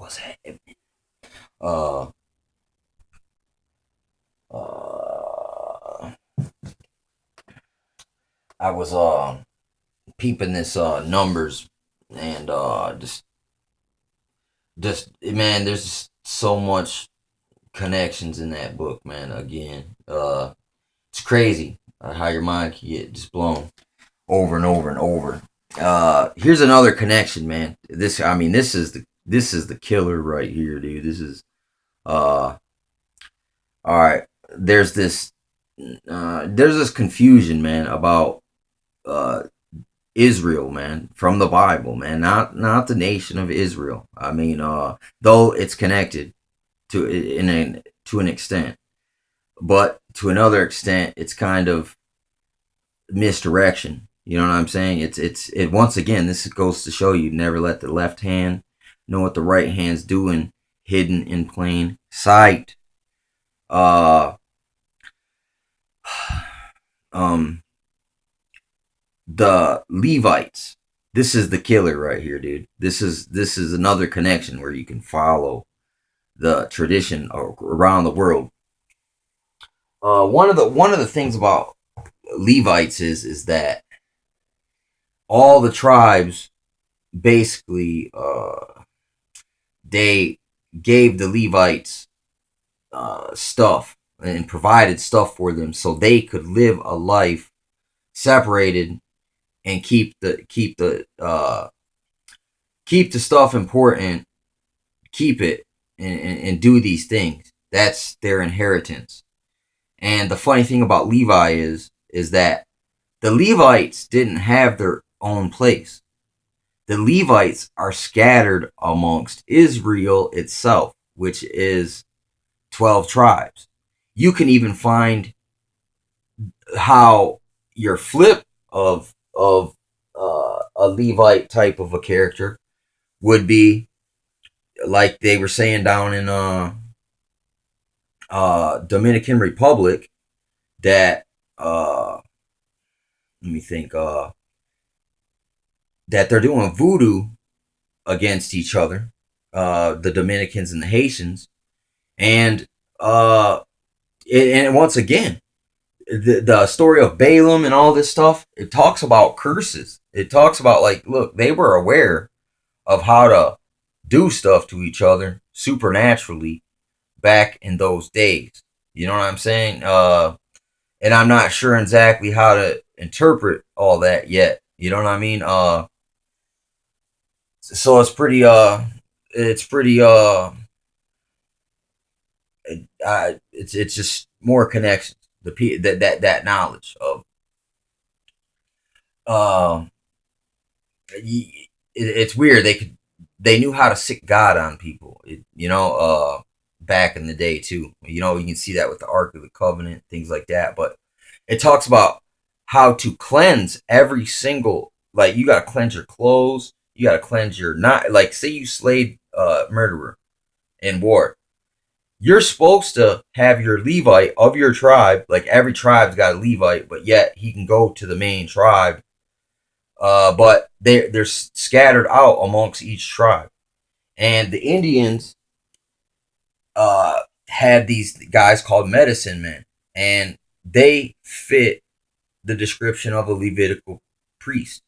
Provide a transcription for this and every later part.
was happening. Uh, uh, I was peeping this numbers and just man, there's just so much connections in that book, man. Again, it's crazy how your mind can get just blown over and over and over. Here's another connection, man. This is the killer right here, dude. This is uh all right. There's this confusion, man, about uh Israel, man, from the Bible, man, not the nation of Israel. I mean, though it's connected to an extent, but to another extent, it's kind of misdirection. You know what I'm saying? It once again. This goes to show you never let the left hand know what the right hand's doing, hidden in plain sight. Uh, um, the Levites. This is the killer right here, dude. This is another connection where you can follow the tradition around the world. One of the things about Levites is that all the tribes basically they gave the Levites stuff and provided stuff for them so they could live a life separated and keep the stuff important, keep it and do these things. That's their inheritance. And the funny thing about Levi is that the Levites didn't have their own place. The Levites are scattered amongst Israel itself, which is 12 tribes. You can even find how your flip of a Levite type of a character would be like they were saying down in Dominican Republic that let me think that they're doing voodoo against each other, the Dominicans and the Haitians, and uh, and once again, the story of Balaam and all this stuff, it talks about curses. It talks about like, look, they were aware of how to do stuff to each other supernaturally back in those days. You know what I'm saying? And I'm not sure exactly how to interpret all that yet. You know what I mean? So it's pretty it's just more connections. That knowledge of um it's weird. They knew how to sick God on people. Back in the day too. You can see that with the Ark of the Covenant, things like that. But it talks about how to cleanse every single, like, you gotta cleanse your clothes, you gotta cleanse your, not like, say you slayed a murderer in war. You're supposed to have your Levite of your tribe, like every tribe's got a Levite, but yet he can go to the main tribe. But they're scattered out amongst each tribe. And the Indians had these guys called medicine men, and they fit the description of a Levitical priest.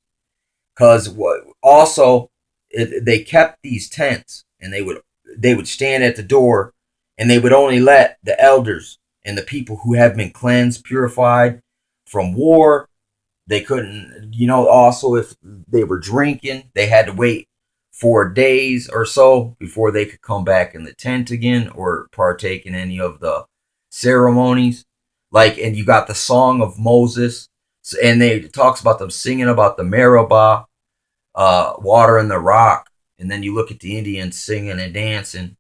Because what also they kept these tents, and they would stand at the door, and they would only let the elders and the people who have been cleansed, purified from war. They couldn't, also if they were drinking, they had to wait 4 days or so before they could come back in the tent again or partake in any of the ceremonies. Like, and you got the song of Moses, and they it talks about them singing about the Meribah, water in the rock, and then you look at the Indians singing and dancing,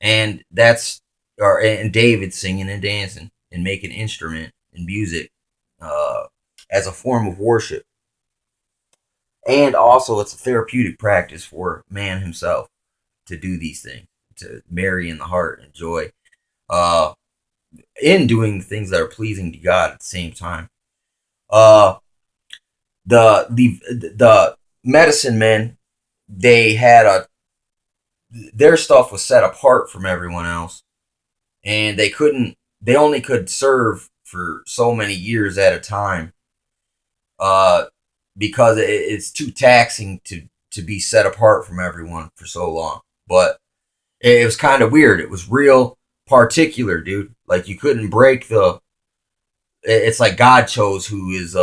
and and David singing and dancing and making instrument and music uh, as a form of worship. And also, it's a therapeutic practice for man himself to do these things, to marry in the heart and joy, uh, in doing things that are pleasing to God at the same time. Uh, the medicine men, they had their stuff was set apart from everyone else, and they only could serve for so many years at a time, uh, because it's too taxing to be set apart from everyone for so long. But it was kind of weird. It was real particular, dude. Like you couldn't break the. It's like God chose who is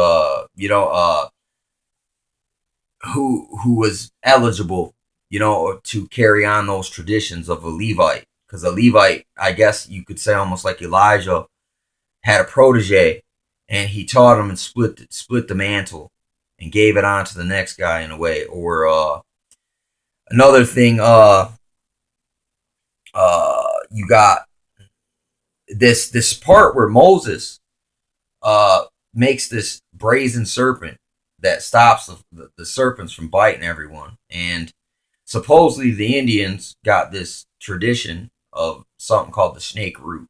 who was eligible, to carry on those traditions of a Levite. Because a Levite, I guess you could say, almost like Elijah, had a protege, and he taught him and split the mantle and gave it on to the next guy in a way. Or another thing, you got this part where Moses uh makes this brazen serpent that stops the serpents from biting everyone. And supposedly the Indians got this tradition of something called the snake root,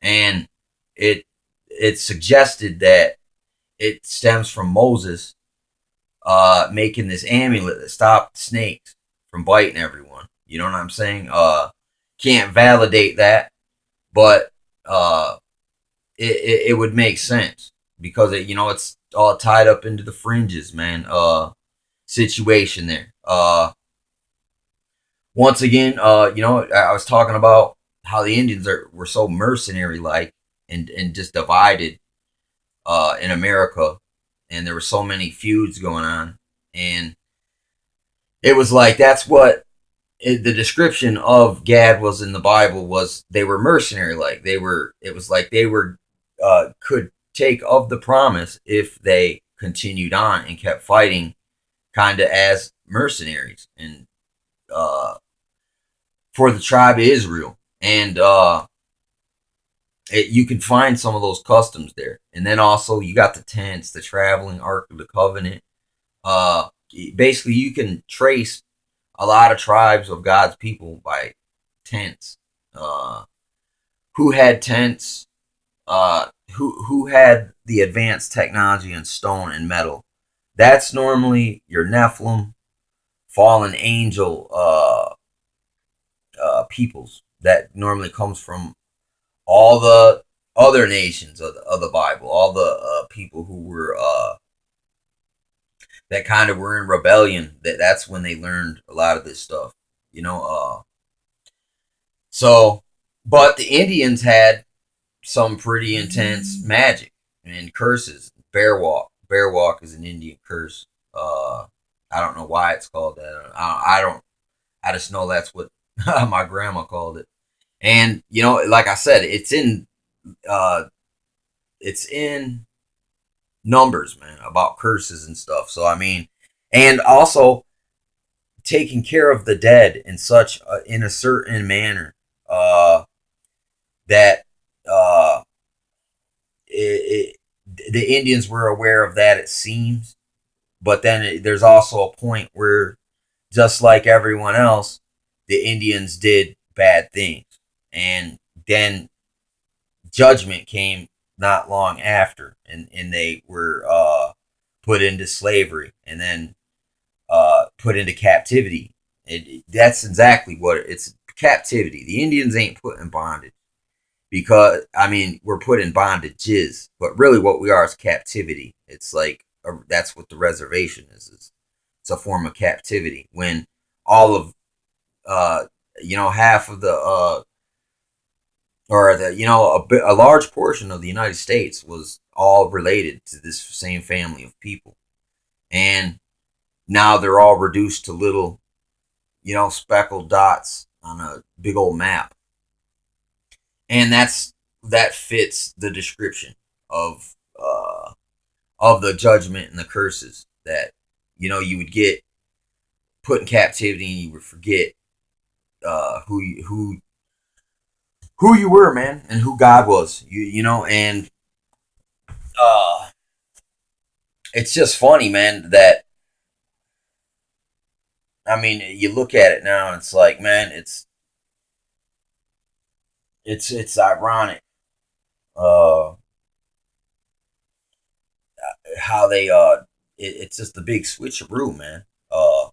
and it it suggested that it stems from Moses making this amulet that stopped snakes from biting everyone. You know what I'm saying? Can't validate that, but uh, it would make sense because it's all tied up into the fringes, man. Situation there. Once again, I was talking about how the Indians were so mercenary like, and just divided in America, and there were so many feuds going on, and it was like that's what the description of Gad was in the Bible, was they were mercenary like. It was like they were could take of the promise if they continued on and kept fighting, kind of as mercenaries, and for the tribe of Israel. And you can find some of those customs there. And then also you got the tents, the traveling Ark of the Covenant. Uh, Basically, you can trace a lot of tribes of God's people by tents. Uh, who had tents? Who had the advanced technology in stone and metal? That's normally your Nephilim, fallen angel peoples. That normally comes from all the other nations of the Bible, all the people who were that kind of were in rebellion. That's when they learned a lot of this stuff, you know. So, but the Indians had some pretty intense magic and curses. Bear walk is an Indian curse. I don't know why it's called that. I don't. I just know that's what my grandma called it. And like I said, uh, it's in numbers, man, about curses and stuff. So I mean, and also taking care of the dead in such in a certain manner that uh, it, the Indians were aware of that. It seems, but then there's also a point where, just like everyone else, the Indians did bad things, and then judgment came not long after, and they were put into slavery, and then put into captivity. That's exactly what it's, captivity. The Indians ain't put in bondage, because I mean we're put in bondages, but really what we are is captivity. It's like that's what the reservation is. It's a form of captivity when all of uh, half of the or the a large portion of the United States was all related to this same family of people, and now they're all reduced to little speckled dots on a big old map. And that fits the description of the judgment and the curses that you would get put in captivity, and you would forget who you were, man, and who God was. And uh, it's just funny, man, that I mean, you look at it now, and it's like, man, it's ironic uh, how they it's just a big switcheroo, man. Uh,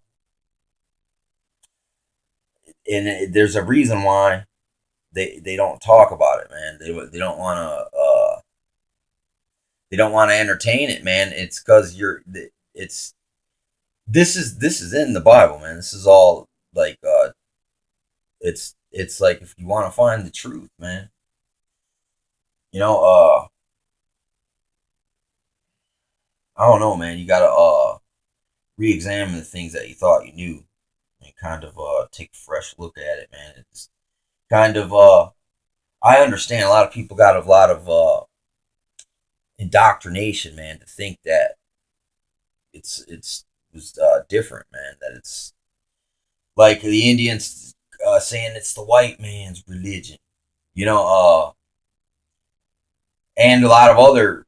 there's a reason why they don't talk about it, man. They don't want to entertain it, man. It's because it's this is in the Bible, man. This is all like it's like if you want to find the truth, man. You know, I don't know, man. You gotta re-examine the things that you thought you knew and kind of take a fresh look at it, man. It's kind of I understand a lot of people got a lot of indoctrination, man, to think that it's was different, man. That it's like the Indians saying it's the white man's religion, you know, and a lot of other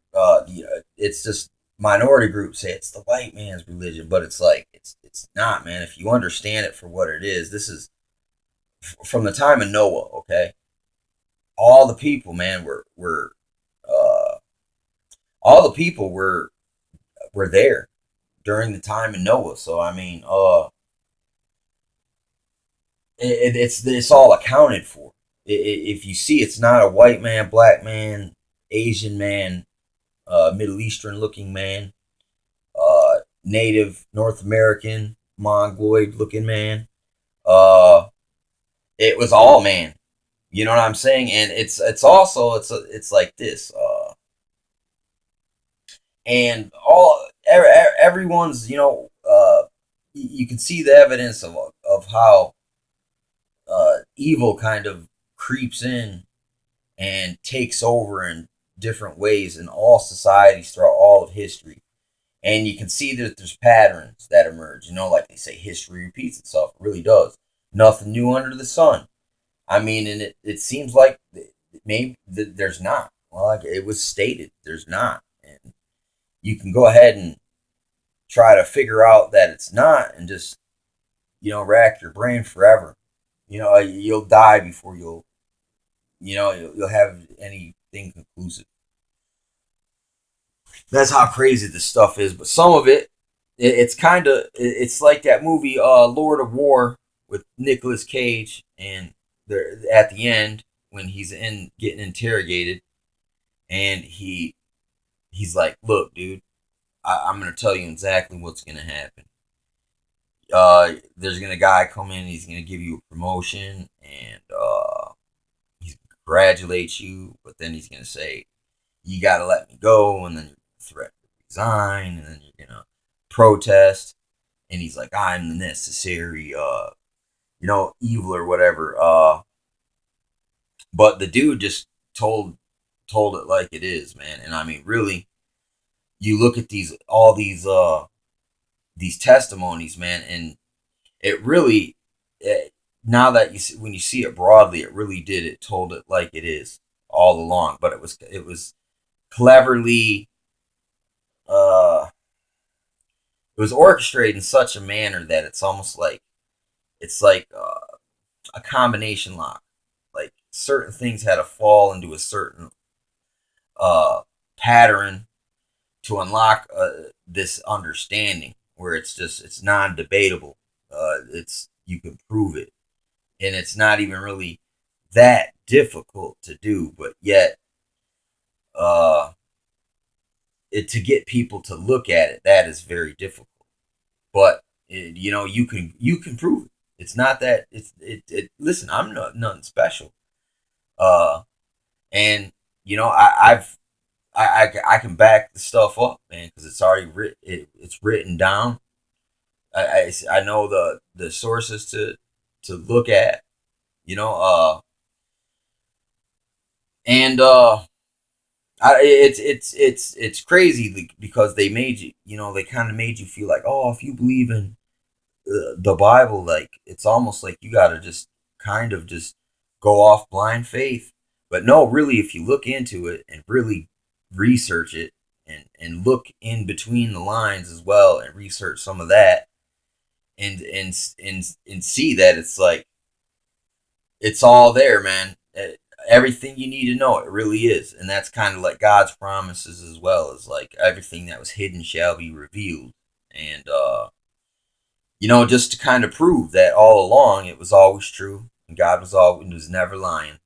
it's just minority groups say it's the white man's religion, but it's like it's not, man. If you understand it for what it is, this is from the time of Noah, okay? All the people, man, were uh, all the people were there during the time of Noah. So I mean, it's all accounted for. If you see, it's not a white man, black man, Asian man, Middle Eastern looking man, Native North American, Mongoloid looking man. Uh, it was all man. You know what I'm saying? And it's also it's like this. And everyone's you can see the evidence of how evil kind of creeps in and takes over in different ways in all societies throughout all of history. And you can see that there's patterns that emerge. You know, like they say, history repeats itself. It really does. Nothing new under the sun. I mean, and it seems like maybe there's not. Well, like it was stated, there's not. And you can go ahead and try to figure out that it's not and just, rack your brain forever. You'll die before you'll have anything conclusive. That's how crazy this stuff is. But some of it's kind of it's like that movie Lord of War with Nicolas Cage, and there at the end when he's in getting interrogated, and he's like, "Look, dude, I'm gonna tell you exactly what's gonna happen. There's gonna guy come in, he's gonna give you a promotion, and he's gonna congratulate you, but then he's gonna say, you gotta let me go, and then you're gonna threaten to resign, and then you're gonna protest." And he's like, "I'm the necessary, evil or whatever." But the dude just told it like it is, man. And I mean, really, you look at all these testimonies, man, and it really, now that when you see it broadly, it really did. It told it like it is all along, but it was cleverly, uh, it was orchestrated in such a manner that it's almost like it's like a combination lock. Like certain things had to fall into a certain uh, pattern to unlock this understanding where it's non-debatable. It's you can prove it, and it's not even really that difficult to do, but yet uh, to get people to look at it, that is very difficult. But you can prove it. It's not that listen, I'm nothing special. Uh, and I can back the stuff up, man, because it's already written. It's written down. I know the sources to look at. You know, and it's crazy because they made you. They kind of made you feel like, oh, if you believe in the Bible, like it's almost like you got to just kind of just go off blind faith. But no, really, if you look into it and really research it and look in between the lines as well and research some of that and see that it's like it's all there, man. Everything you need to know, it really is, and that's kind of like God's promises as well. Is like everything that was hidden shall be revealed, and just to kind of prove that all along it was always true and God was never lying.